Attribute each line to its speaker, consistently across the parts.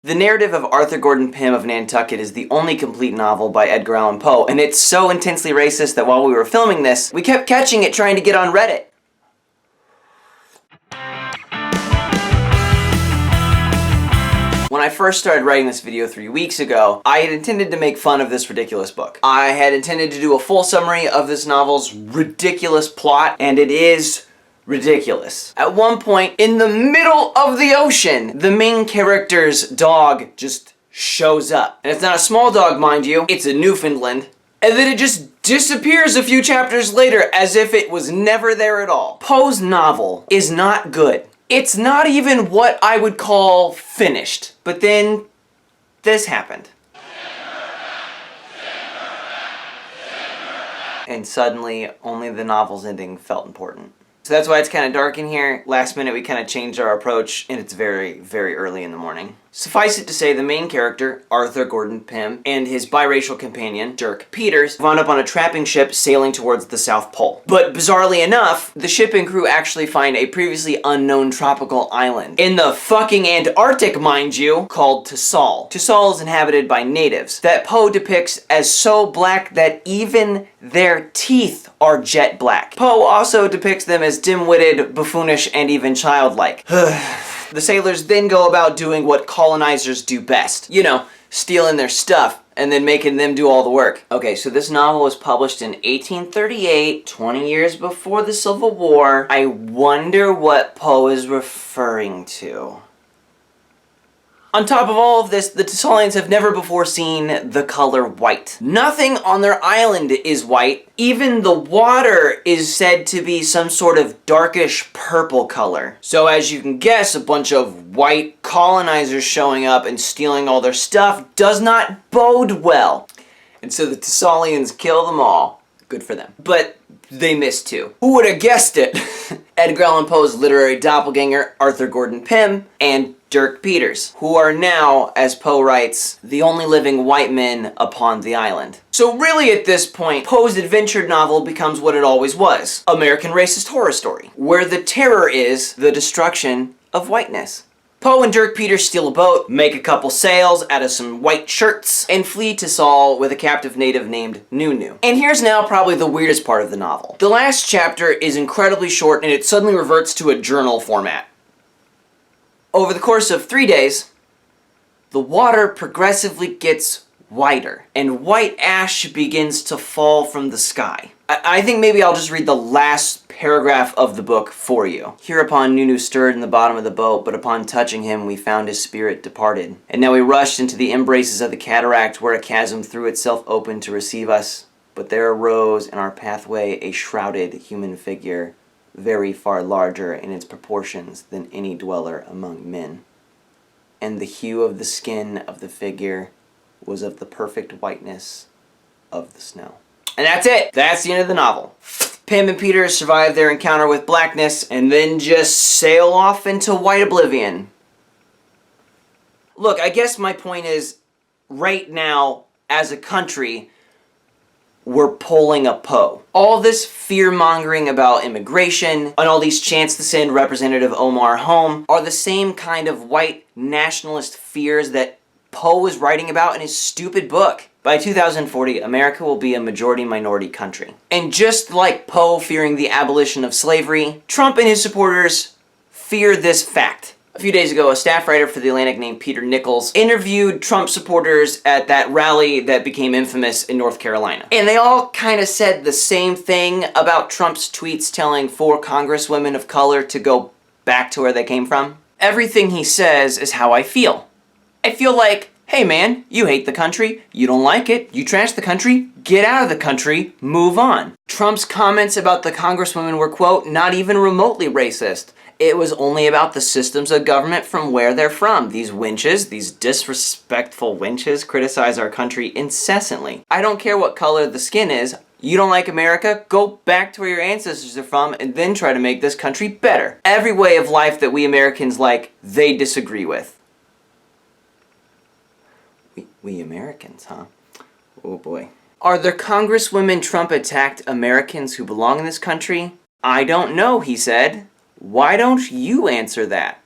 Speaker 1: The narrative of Arthur Gordon Pym of Nantucket is the only complete novel by Edgar Allan Poe, and it's so intensely racist that while we were filming this, we kept catching it trying to get on Reddit. When I first started writing this video 3 weeks ago, I had intended to make fun of this ridiculous book. I had intended to do a full summary of this novel's ridiculous plot, and it is ridiculous. At one point, in the middle of the ocean, the main character's dog just shows up. And it's not a small dog, mind you, it's a Newfoundland. And then it just disappears a few chapters later as if it was never there at all. Poe's novel is not good. It's not even what I would call finished. But then, this happened. And suddenly, only the novel's ending felt important. So that's why it's kind of dark in here. Last minute we kind of changed our approach, and it's very, very early in the morning. Suffice it to say, the main character, Arthur Gordon Pym, and his biracial companion, Dirk Peters, wound up on a trapping ship sailing towards the South Pole. But bizarrely enough, the ship and crew actually find a previously unknown tropical island. In the fucking Antarctic, mind you, called Tisal. Tisal is inhabited by natives that Poe depicts as so black that even their teeth are jet black. Poe also depicts them as dim-witted, buffoonish, and even childlike. The sailors then go about doing what colonizers do best. You know, stealing their stuff and then making them do all the work. Okay, so this novel was published in 1838, 20 years before the Civil War. I wonder what Poe is referring to. On top of all of this, the Tisalians have never before seen the color white. Nothing on their island is white. Even the water is said to be some sort of darkish purple color. So as you can guess, a bunch of white colonizers showing up and stealing all their stuff does not bode well. And so the Tisalians kill them all. Good for them. But they missed too. Who would have guessed it? Edgar Allan Poe's literary doppelganger, Arthur Gordon Pym, and Dirk Peters, who are now, as Poe writes, the only living white men upon the island. So really at this point, Poe's adventure novel becomes what it always was. American racist horror story, where the terror is the destruction of whiteness. Poe and Dirk Peters steal a boat, make a couple sails out of some white shirts, and flee Tisal with a captive native named Nunu. And here's now probably the weirdest part of the novel. The last chapter is incredibly short and it suddenly reverts to a journal format. Over the course of 3 days, the water progressively gets whiter, and white ash begins to fall from the sky. I think maybe I'll just read the last paragraph of the book for you. Hereupon Nunu stirred in the bottom of the boat, but upon touching him we found his spirit departed. And now we rushed into the embraces of the cataract, where a chasm threw itself open to receive us. But there arose in our pathway a shrouded human figure, very far larger in its proportions than any dweller among men. And the hue of the skin of the figure was of the perfect whiteness of the snow. And that's it! That's the end of the novel. Pym and Peters survive their encounter with blackness and then just sail off into white oblivion. Look, I guess my point is, right now, as a country, we're pulling a Poe. All this fear-mongering about immigration and all these chants to send Representative Omar home are the same kind of white nationalist fears that Poe was writing about in his stupid book. By 2040, America will be a majority-minority country. And just like Poe fearing the abolition of slavery, Trump and his supporters fear this fact. A few days ago, a staff writer for The Atlantic named Peter Nichols interviewed Trump supporters at that rally that became infamous in North Carolina. And they all kind of said the same thing about Trump's tweets telling 4 congresswomen of color to go back to where they came from. Everything he says is how I feel. I feel like, hey man, you hate the country, you don't like it, you trash the country, get out of the country, move on. Trump's comments about the congresswomen were, quote, not even remotely racist. It was only about the systems of government from where they're from. These wenches, these disrespectful wenches, criticize our country incessantly. I don't care what color the skin is. You don't like America? Go back to where your ancestors are from and then try to make this country better. Every way of life that we Americans like, they disagree with. We Americans, huh? Oh boy. Are the congresswomen Trump attacked Americans who belong in this country? I don't know, he said. Why don't you answer that?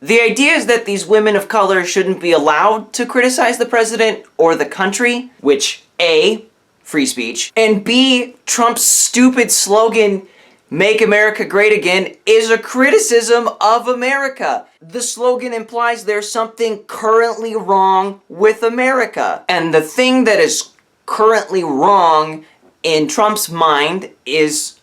Speaker 1: The idea is that these women of color shouldn't be allowed to criticize the president or the country, which A, free speech, and B, Trump's stupid slogan, "Make America Great Again," is a criticism of America. The slogan implies there's something currently wrong with America. And the thing that is currently wrong in Trump's mind is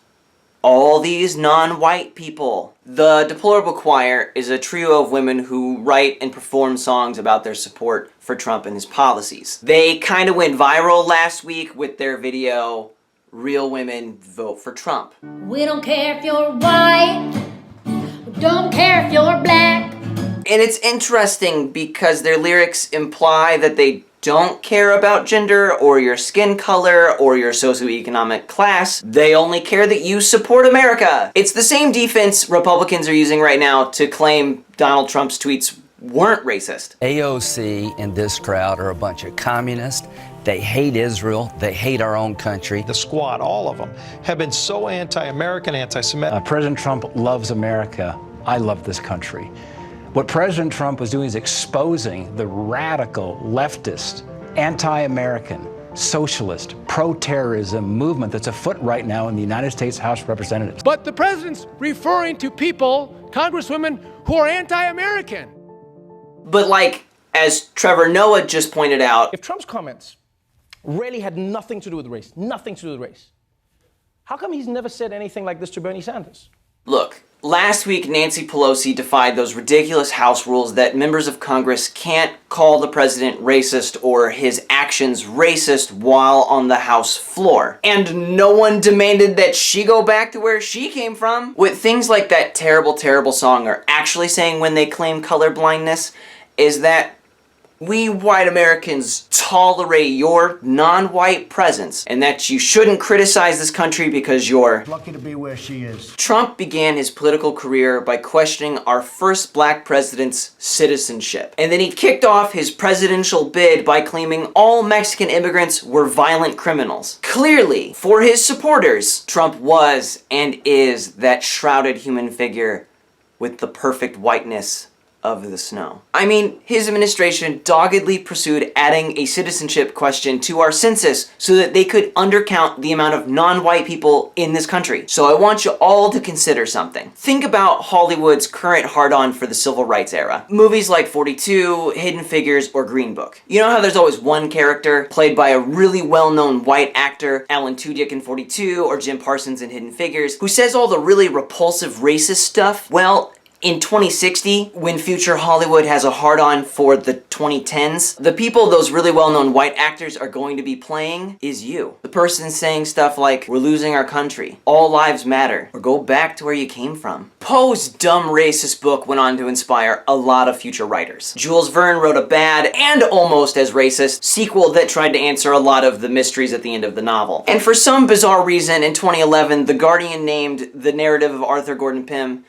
Speaker 1: all these non-white people. The Deplorable Choir is a trio of women who write and perform songs about their support for Trump and his policies. They kind of went viral last week with their video, "Real Women Vote for Trump."
Speaker 2: We don't care if you're white, we don't care if you're black.
Speaker 1: And it's interesting because their lyrics imply that they don't care about gender or your skin color or your socioeconomic class. They only care that you support America. It's the same defense Republicans are using right now to claim Donald Trump's tweets weren't racist.
Speaker 3: AOC and this crowd are a bunch of communists. They hate Israel. They hate our own country.
Speaker 4: The squad, all of them, have been so anti-American, anti-Semitic.
Speaker 5: President Trump loves America. I love this country. What President Trump was doing is exposing the radical, leftist, anti-American, socialist, pro-terrorism movement that's afoot right now in the United States House of Representatives.
Speaker 6: But the president's referring to people, congresswomen, who are anti-American.
Speaker 1: But like, as Trevor Noah just pointed out,
Speaker 7: if Trump's comments really had nothing to do with race, nothing to do with race, how come he's never said anything like this to Bernie Sanders?
Speaker 1: look, last week Nancy Pelosi defied those ridiculous House rules that members of Congress can't call the president racist or his actions racist while on the House floor. And no one demanded that she go back to where she came from. What things like that terrible, terrible song are actually saying when they claim colorblindness is that we white Americans tolerate your non-white presence and that you shouldn't criticize this country because you're
Speaker 8: lucky to be where she is.
Speaker 1: Trump began his political career by questioning our first black president's citizenship. And then he kicked off his presidential bid by claiming all Mexican immigrants were violent criminals. Clearly, for his supporters, Trump was and is that shrouded human figure with the perfect whiteness of the snow. I mean, his administration doggedly pursued adding a citizenship question to our census so that they could undercount the amount of non-white people in this country. So I want you all to consider something. Think about Hollywood's current hard-on for the civil rights era. Movies like 42, Hidden Figures, or Green Book. You know how there's always one character played by a really well-known white actor, Alan Tudyk in 42, or Jim Parsons in Hidden Figures, who says all the really repulsive racist stuff? Well, in 2060, when future Hollywood has a hard-on for the 2010s, the people those really well-known white actors are going to be playing is you. The person saying stuff like, we're losing our country, all lives matter, or go back to where you came from. Poe's dumb racist book went on to inspire a lot of future writers. Jules Verne wrote a bad, and almost as racist, sequel that tried to answer a lot of the mysteries at the end of the novel. And for some bizarre reason, in 2011, The Guardian named The Narrative of Arthur Gordon Pym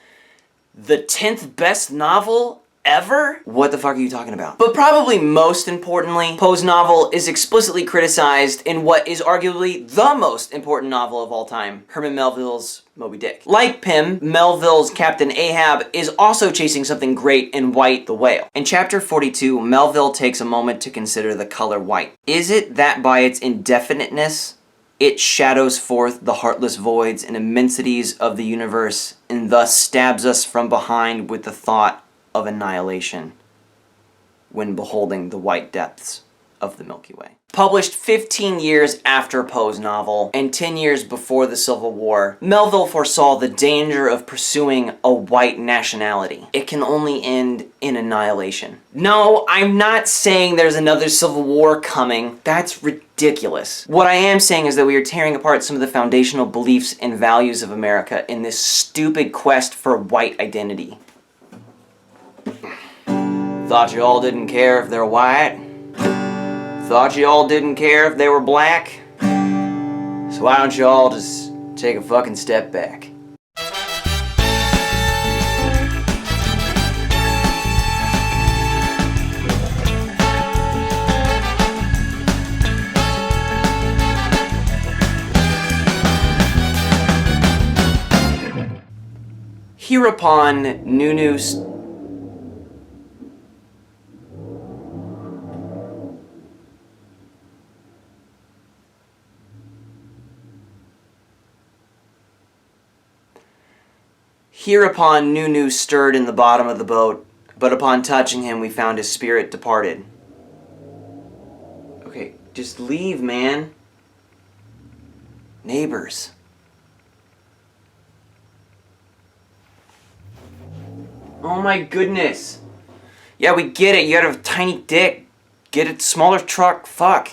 Speaker 1: the 10th best novel ever? What the fuck are you talking about? But probably most importantly, Poe's novel is explicitly criticized in what is arguably the most important novel of all time, Herman Melville's Moby Dick. Like Pym, Melville's Captain Ahab is also chasing something great in White the Whale. In chapter 42, Melville takes a moment to consider the color white. Is it that by its indefiniteness, it shadows forth the heartless voids and immensities of the universe and thus stabs us from behind with the thought of annihilation when beholding the white depths of the Milky Way? Published 15 years after Poe's novel and 10 years before the Civil War, Melville foresaw the danger of pursuing a white nationality. It can only end in annihilation. No, I'm not saying there's another Civil War coming. That's ridiculous. What I am saying is that we are tearing apart some of the foundational beliefs and values of America in this stupid quest for white identity. Thought you all didn't care if they're white? Thought you all didn't care if they were black? So why don't you all just take a fucking step back? Hereupon, Nunu Hereupon Nunu stirred in the bottom of the boat, but upon touching him we found his spirit departed. Okay, just leave, man. Neighbors. Oh my goodness. Yeah, we get it. You got a tiny dick. Get a smaller truck. Fuck.